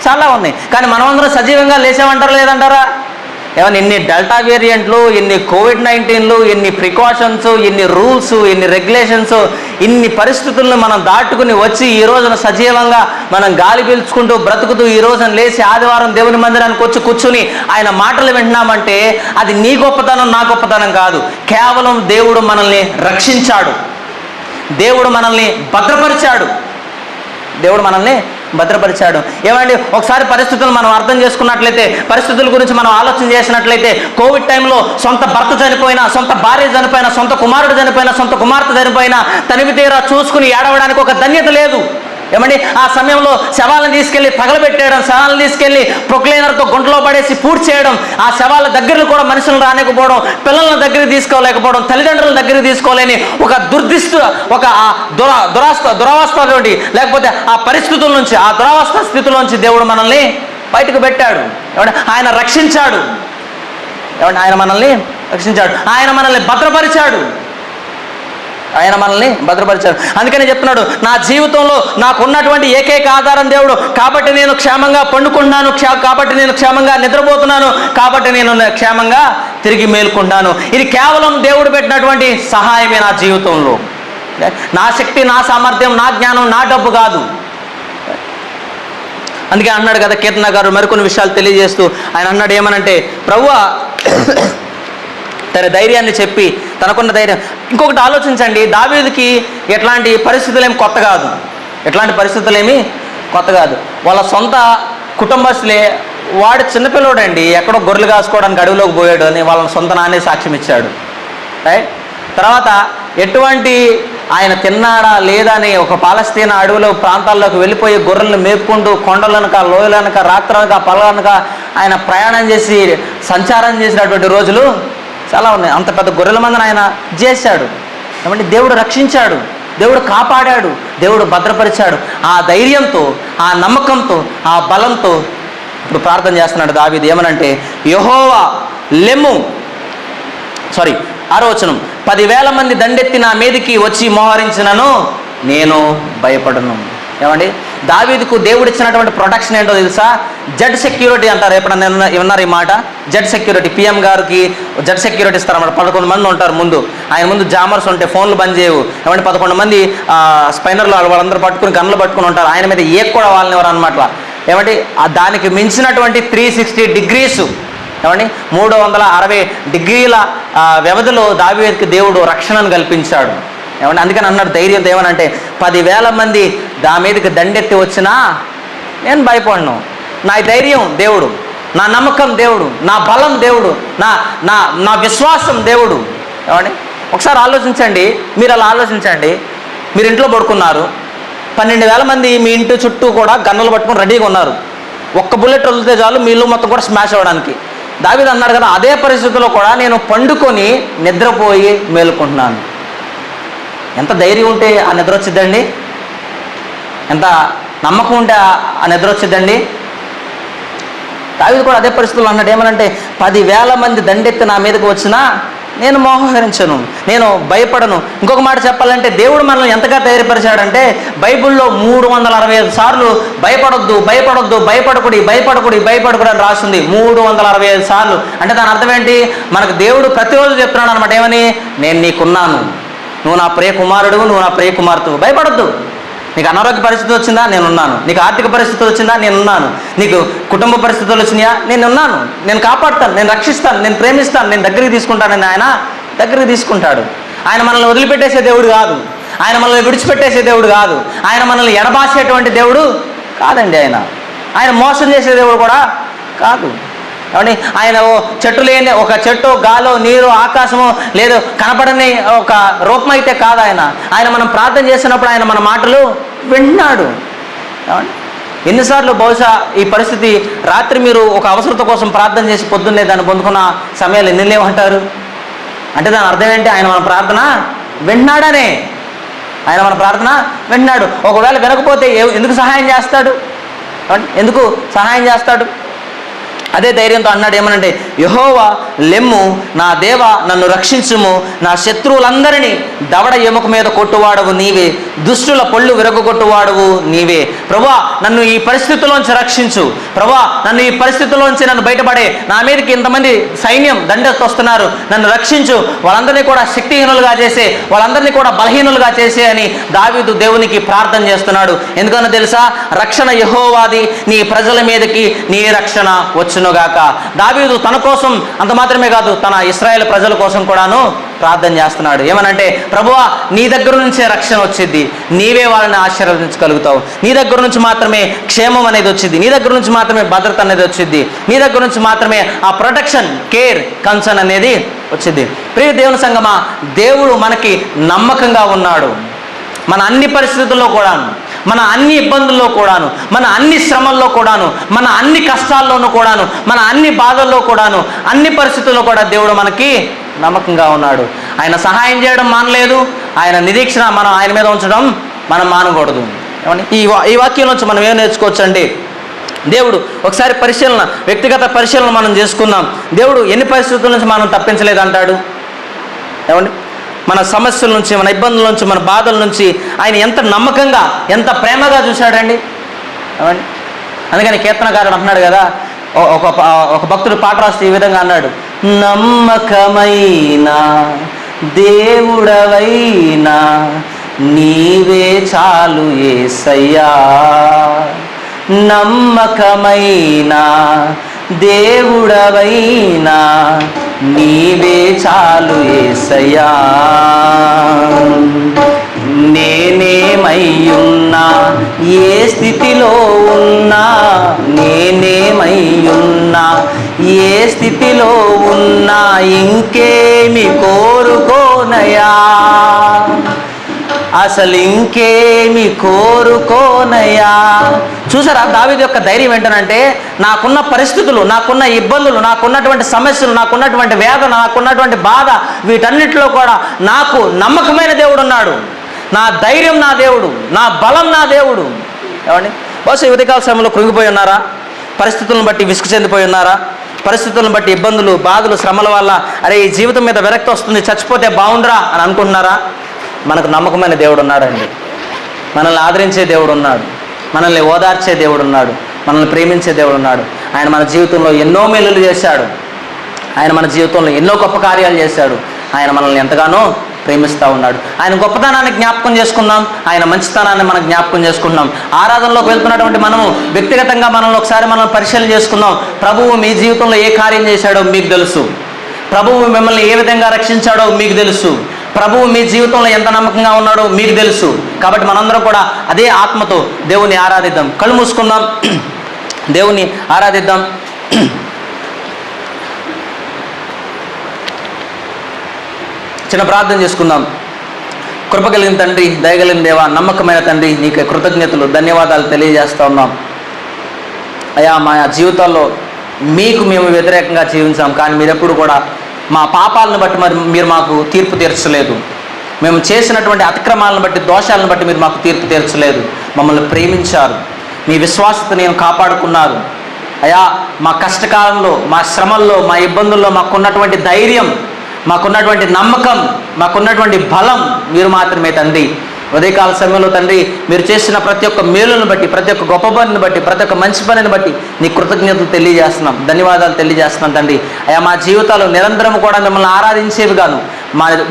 చాలా ఉన్నాయి. కానీ మనమందరం సజీవంగా లేచామంటారా లేదంటారా? ఏమన్నా ఎన్ని డెల్టా వేరియంట్లు, ఎన్ని కోవిడ్-19లు, ఎన్ని ప్రికాషన్స్, ఎన్ని రూల్స్, ఎన్ని రెగ్యులేషన్స్, ఇన్ని పరిస్థితులను మనం దాటుకుని వచ్చి ఈ రోజున సజీవంగా మనం గాలి పీల్చుకుంటూ బ్రతుకుతూ ఈ రోజున లేచి ఆదివారం దేవుని మందిరానికి వచ్చి కూర్చుని ఆయన మాటలు వింటున్నామంటే అది నీ గొప్పతనం, నా గొప్పతనం కాదు. కేవలం దేవుడు మనల్ని రక్షించాడు, దేవుడు మనల్ని భద్రపరిచాడు, దేవుడు మనల్ని భద్రపరిచాడు. ఏమండి, ఒకసారి పరిస్థితులు మనం అర్థం చేసుకున్నట్లయితే, పరిస్థితుల గురించి మనం ఆలోచన చేసినట్లయితే, కోవిడ్ టైంలో సొంత భర్త చనిపోయినా, సొంత భార్య చనిపోయినా, సొంత కుమారుడు చనిపోయినా, సొంత కుమార్తె చనిపోయినా తనివి తీరా చూసుకుని ఏడవడానికి ఒక ధన్యత లేదు. ఏమండి, ఆ సమయంలో శవాలను తీసుకెళ్లి తగలబెట్టేయడం, శవాలను తీసుకెళ్లి ప్రొక్లైనర్తో గుంటలో పడేసి పూర్తి చేయడం, ఆ శవాల దగ్గర కూడా మనుషులను రానికపోవడం, పిల్లల దగ్గరికి తీసుకోలేకపోవడం, తల్లిదండ్రుల దగ్గరికి తీసుకోలేని ఒక ఒక దురవస్థ నుండి, లేకపోతే ఆ పరిస్థితుల నుంచి, ఆ దురవస్థ స్థితిలోంచి దేవుడు మనల్ని బయటకు పెట్టాడు. ఏమంటే ఆయన రక్షించాడు, ఏమంటే ఆయన మనల్ని రక్షించాడు, ఆయన మనల్ని భద్రపరిచాడు, ఆయన మనల్ని భద్రపరిచాడు. అందుకనే చెప్తున్నాడు, నా జీవితంలో నాకు ఉన్నటువంటి ఏకైక ఆధారం దేవుడు, కాబట్టి నేను క్షేమంగా పండుకుంటున్నాను, కాబట్టి నేను క్షేమంగా నిద్రపోతున్నాను, కాబట్టి నేను క్షేమంగా తిరిగి మేలుకుంటాను. ఇది కేవలం దేవుడు పెట్టినటువంటి సహాయమే నా జీవితంలో. నా శక్తి, నా సామర్థ్యం, నా జ్ఞానం, నా డబ్బు కాదు. అందుకే అన్నాడు కదా కీర్తన గారు మరికొన్ని విషయాలు తెలియజేస్తూ, ఆయన అన్నాడు ఏమనంటే, ప్రభువా తన ధైర్యాన్ని చెప్పి, తనకున్న ధైర్యం. ఇంకొకటి ఆలోచించండి, దావీదుకి ఎట్లాంటి పరిస్థితులు ఏమి కొత్త కాదు, ఎట్లాంటి పరిస్థితులు ఏమి కొత్త కాదు. వాళ్ళ సొంత కుటుంబస్తులే, వాడు చిన్నపిల్లోడండి, ఎక్కడో గొర్రెలు కాసుకోవడానికి అడవిలోకి పోయాడు అని వాళ్ళ సొంత నాన్నే సాక్ష్యం ఇచ్చాడు, రైట్. తర్వాత ఎటువంటి ఆయన తిన్నాడా లేదా అని ఒక పాలస్తీనా అడవిలో ప్రాంతాల్లోకి వెళ్ళిపోయి గొర్రెలను మేపుకుంటూ కొండలనక, లోయలనక, రాత్రనక, పగలనక ఆయన ప్రయాణం చేసి సంచారం చేసినటువంటి రోజులు చాలా ఉన్నాయి. అంత పెద్ద గొర్రెల మందిని ఆయన చేశాడు. ఏమంటే దేవుడు రక్షించాడు, దేవుడు కాపాడాడు, దేవుడు భద్రపరిచాడు. ఆ ధైర్యంతో, ఆ నమ్మకంతో, ఆ బలంతో ఇప్పుడు ప్రార్థన చేస్తున్నాడు దావీదు. ఏమనంటే, యెహోవా లెమ్ము, 6వ వచనం, 10,000 మంది దండెత్తి నా మీదికి వచ్చి మోహరించినను నేను భయపడను. ఏమండి, దావీదుకు దేవుడు ఇచ్చినటువంటి ప్రొటెక్షన్ ఏంటో తెలుసా? జడ్ సెక్యూరిటీ అంటారు. ఎప్పుడన్నా విన్నారు ఈ మాట? Z security. పిఎం గారికి జడ్ సెక్యూరిటీ ఇస్తారన్నమాట. 11 మంది ఉంటారు ముందు, ఆయన ముందు జామర్స్ ఉంటాయి, ఫోన్లు బంద్ చేయవు. ఏమంటే 11 మంది స్పైనర్లు వాళ్ళందరూ పట్టుకుని గన్నులు పట్టుకుని ఉంటారు. ఆయన మీద ఏ కూడా వాళ్ళనివ్వరు అనమాట. ఏమంటే దానికి మించినటువంటి 360 డిగ్రీస్, ఏమండి 360 డిగ్రీల వ్యవధిలో దావీదుకి దేవుడు రక్షణను కల్పించాడు. ఏమంటే అందుకని అన్నాడు ధైర్యంతో, ఏమనంటే 10,000 మంది దా మీదకి దండెత్తి వచ్చినా నేను భయపడను. నా ధైర్యం దేవుడు, నా నమ్మకం దేవుడు, నా బలం దేవుడు, నా నా నా విశ్వాసం దేవుడు. ఏమండి ఒకసారి ఆలోచించండి, మీరు అలా ఆలోచించండి. మీరు ఇంట్లో పడుకున్నారు, 12,000 మంది మీ ఇంటి చుట్టూ కూడా గన్నులు పట్టుకొని రెడీగా ఉన్నారు. ఒక్క బుల్లెట్ వదిలితే చాలు మీ ఇల్లు మొత్తం కూడా స్మాష్ అవ్వడానికి. దావీదు అన్నాడు కదా, అదే పరిస్థితుల్లో కూడా నేను పండుకొని నిద్రపోయి మేలుకుంటున్నాను. ఎంత ధైర్యం ఉంటే ఆ నిద్ర వచ్చిద్దండి, ఎంత నమ్మకం ఉంటే ఆ నిద్ర వచ్చిద్దండి. దావీదు కూడా అదే పరిస్థితుల్లో అన్నాడు. ఏమనంటే 10,000 మంది దండెత్తి నా మీదకి వచ్చినా నేను మోహరించను, నేను భయపడను. ఇంకొక మాట చెప్పాలంటే దేవుడు మనల్ని ఎంతగా ధైర్యపరిచాడంటే బైబిల్లో 365 సార్లు భయపడొద్దు, భయపడొద్దు, భయపడకుడి, భయపడకుడి, భయపడకుడి అని రాస్తుంది. 365 సార్లు. అంటే దాని అర్థం ఏంటి? మనకు దేవుడు ప్రతిరోజు చెప్తున్నాడు అనమాట. ఏమని? నేను నీకున్నాను, నువ్వు నా ప్రియ కుమారుడు, నువ్వు నా ప్రియ కుమార్తెవు, భయపడొద్దు. నీకు అనారోగ్య పరిస్థితి వచ్చిందా? నేనున్నాను. నీకు ఆర్థిక పరిస్థితి వచ్చిందా? నేనున్నాను. నీకు కుటుంబ పరిస్థితులు వచ్చినాయా? నేనున్నాను. నేను కాపాడుతాను, నేను రక్షిస్తాను, నేను ప్రేమిస్తాను, నేను దగ్గరికి తీసుకుంటానని ఆయన దగ్గరికి తీసుకుంటాడు. ఆయన మనల్ని వదిలిపెట్టేసే దేవుడు కాదు, ఆయన మనల్ని విడిచిపెట్టేసే దేవుడు కాదు, ఆయన మనల్ని ఎడబాసేటువంటి దేవుడు కాదండి. ఆయన మోసం చేసే దేవుడు కూడా కాదు. కాబట్టి ఆయన చెట్టు లేని ఒక చెట్టు, గాలో, నీరు, ఆకాశము లేదు కనపడని ఒక రూపం అయితే కాదు ఆయన మనం ప్రార్థన చేసినప్పుడు ఆయన మన మాటలు విన్నాడు. ఎన్నిసార్లు బహుశా ఈ పరిస్థితి రాత్రి మీరు ఒక అవసరత కోసం ప్రార్థన చేసి పొద్దున్నే దాన్ని పొందుకున్న సమయాలు ఎన్ని లేవంటారు? అంటే దాని అర్థం ఏంటి? ఆయన మన ప్రార్థన విన్నాడనే. ఆయన మన ప్రార్థన విన్నాడు. ఒకవేళ వినకపోతే ఎందుకు సహాయం చేస్తాడు? ఎందుకు సహాయం చేస్తాడు? అదే ధైర్యంతో అన్నాడు. ఏమనంటే, యెహోవా లెమ్ము, నా దేవ నన్ను రక్షించుము, నా శత్రువులందరినీ దవడ ఎముక మీద కొట్టువాడవు నీవే, దుష్టుల పళ్ళు విరగొట్టువాడవు నీవే. ప్రభువా నన్ను ఈ పరిస్థితుల్లోంచి రక్షించు, ప్రభువా నన్ను ఈ పరిస్థితుల్లోంచి నన్ను బయటపడే, నా మీదకి ఇంతమంది సైన్యం దండెత్తి వస్తున్నారు, నన్ను రక్షించు, వాళ్ళందరినీ కూడా శక్తిహీనులుగా చేసే, వాళ్ళందరినీ కూడా బలహీనులుగా చేసే అని దావీదు దేవునికి ప్రార్థన చేస్తున్నాడు. ఎందుకనో తెలుసా? రక్షణ యెహోవాది, నీ ప్రజల మీదకి నీ రక్షణ వచ్చునుగాక. దావీదు తన కోసం అంత మాత్రమే కాదు, తన ఇశ్రాయేలు ప్రజల కోసం కూడాను ప్రార్థన చేస్తున్నాడు. ఏమనంటే, ప్రభువా నీ దగ్గర నుంచే రక్షణ వచ్చింది, నీవే వాళ్ళని ఆశీర్వదించగలుగుతావు, నీ దగ్గర నుంచి మాత్రమే క్షేమం అనేది వచ్చింది, నీ దగ్గర నుంచి మాత్రమే భద్రత అనేది వచ్చింది, నీ దగ్గర నుంచి మాత్రమే ఆ ప్రొటెక్షన్, కేర్, కన్సర్న్ అనేది వచ్చింది. ప్రియ దేవుని సంగమా, దేవుడు మనకి నమ్మకంగా ఉన్నాడు. మన అన్ని పరిస్థితుల్లో కూడాను, మన అన్ని ఇబ్బందుల్లో కూడాను, మన అన్ని శ్రమల్లో కూడాను, మన అన్ని కష్టాల్లోనూ కూడాను, మన అన్ని బాధల్లో కూడాను, అన్ని పరిస్థితుల్లో కూడా దేవుడు మనకి నమ్మకంగా ఉన్నాడు. ఆయన సహాయం చేయడం మానలేదు, ఆయన నిరీక్షణ మనం ఆయన మీద ఉంచడం మనం మానకూడదు. ఏమండి? ఈ వాక్యం నుంచి మనం ఏం నేర్చుకోవచ్చు అంటే, దేవుడు ఒకసారి పరిశీలన, వ్యక్తిగత పరిశీలన మనం చేసుకుందాం. దేవుడు ఎన్ని పరిస్థితుల నుంచి మనం తప్పించలేదంటాడు? ఏమండి? మన సమస్యల నుంచి, మన ఇబ్బందుల నుంచి, మన బాధల నుంచి ఆయన ఎంత నమ్మకంగా, ఎంత ప్రేమగా చూశాడండి. ఏమండి? అందుకని కీర్తనకారుడు అంటున్నాడు కదా, ఒక భక్తుడు పాట రాస్తే ఈ విధంగా అన్నాడు, నమ్మకమైన దేవుడవైనా నీవే చాలు యేసయ్యా, నమ్మకమైన దేవుడవైనా నీవే చాలు యేసయ్యా, నేనేమయ్యున్నా ఏ స్థితిలో ఉన్నా, నేనేమయ్యున్నా ఏ స్థితిలో ఉన్నా ఇంకేమి కోరుకోనయా, అసలు ఇంకేమి కోరుకోనయా. చూసారా దావీదు యొక్క ధైర్యం ఏంటనంటే, నాకున్న పరిస్థితులు, నాకున్న ఇబ్బందులు, నాకున్నటువంటి సమస్యలు, నాకున్నటువంటి వేదన, నాకున్నటువంటి బాధ, వీటన్నిటిలో కూడా నాకు నమ్మకమైన దేవుడు ఉన్నాడు, నా ధైర్యం నా దేవుడు, నా బలం నా దేవుడు. ఏమండి? బహుశా ఉదయకాల సమయంలో కృంగిపోయి ఉన్నారా? పరిస్థితులను బట్టి విసుగు చెందిపోయి ఉన్నారా? పరిస్థితులను బట్టి ఇబ్బందులు, బాధలు, శ్రమల వల్ల అరే ఈ జీవితం మీద విరక్తి వస్తుంది, చచ్చిపోతే బాగుండరా అని అనుకుంటున్నారా? మనకు నమ్మకమైన దేవుడు ఉన్నాడండి. మనల్ని ఆదరించే దేవుడు ఉన్నాడు, మనల్ని ఓదార్చే దేవుడు ఉన్నాడు, మనల్ని ప్రేమించే దేవుడు ఉన్నాడు. ఆయన మన జీవితంలో ఎన్నో మేలులు చేశాడు, ఆయన మన జీవితంలో ఎన్నో గొప్ప కార్యాలు చేశాడు. ఆయన మనల్ని ఎంతగానో ప్రేమిస్తూ ఉన్నాడు. ఆయన గొప్పతనాన్ని జ్ఞాపకం చేసుకుందాం, ఆయన మంచితనాన్ని మనం జ్ఞాపకం చేసుకుంటున్నాం. ఆరాధనలోకి వెళ్తున్నటువంటి మనము వ్యక్తిగతంగా మనల్ని ఒకసారి మనం పరిశీలన చేసుకుందాం. ప్రభువు మీ జీవితంలో ఏ కార్యం చేశాడో మీకు తెలుసు, ప్రభువు మిమ్మల్ని ఏ విధంగా రక్షించాడో మీకు తెలుసు, ప్రభువు మీ జీవితంలో ఎంత నమ్మకంగా ఉన్నాడో మీకు తెలుసు. కాబట్టి మనందరం కూడా అదే ఆత్మతో దేవుని ఆరాధిద్దాం. కళ్ళు మూసుకుందాం, దేవుని ఆరాధిద్దాం. చిన్న ప్రార్థన చేసుకుందాం. కృప కలిగిన తండ్రి, దయగలిగిన దేవా, నమ్మకమైన తండ్రి, నీకు కృతజ్ఞతలు, ధన్యవాదాలు తెలియజేస్తూ ఉన్నాం. అయా మా జీవితాల్లో మీకు మేము వ్యతిరేకంగా జీవించాం, కానీ మీరెప్పుడు కూడా మా పాపాలను బట్టి మీరు మాకు తీర్పు తీర్చలేదు, మేము చేసినటువంటి అతిక్రమాలను బట్టి, దోషాలను బట్టి మీరు మాకు తీర్పు తీర్చలేదు. మమ్మల్ని ప్రేమించారు, మీ విశ్వాసత నేను కాపాడుకున్నారు. అయా మా కష్టకాలంలో, మా శ్రమల్లో, మా ఇబ్బందుల్లో మాకున్నటువంటి ధైర్యం, మాకున్నటువంటి నమ్మకం, మాకున్నటువంటి బలం మీరు మాత్రమే తండ్రి. ఉదయకాల సమయంలో తండ్రి మీరు చేసిన ప్రతి ఒక్క మేలును బట్టి, ప్రతి ఒక్క గొప్ప పనిని బట్టి, ప్రతి ఒక్క మంచి పనిని బట్టి నీ కృతజ్ఞతలు తెలియజేస్తున్నాం, ధన్యవాదాలు తెలియజేస్తున్నాం తండ్రి. అయ్యా మా జీవితాలు నిరంతరం కూడా మిమ్మల్ని ఆరాధించేవి గాను,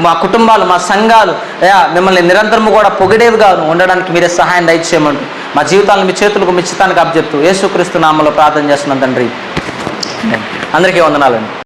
మా కుటుంబాలు, మా సంఘాలు అయ్యా మిమ్మల్ని నిరంతరము కూడా పొగిడేవి గాను ఉండడానికి మీరే సహాయం దయచేయమంటూ మా జీవితాలను మీ చేతులకు మిచ్చితానికి అప్పచెప్తూ యేసుక్రీస్తు నామములో ప్రార్థన చేస్తున్నాం తండ్రి. అందరికీ వందనాలండి.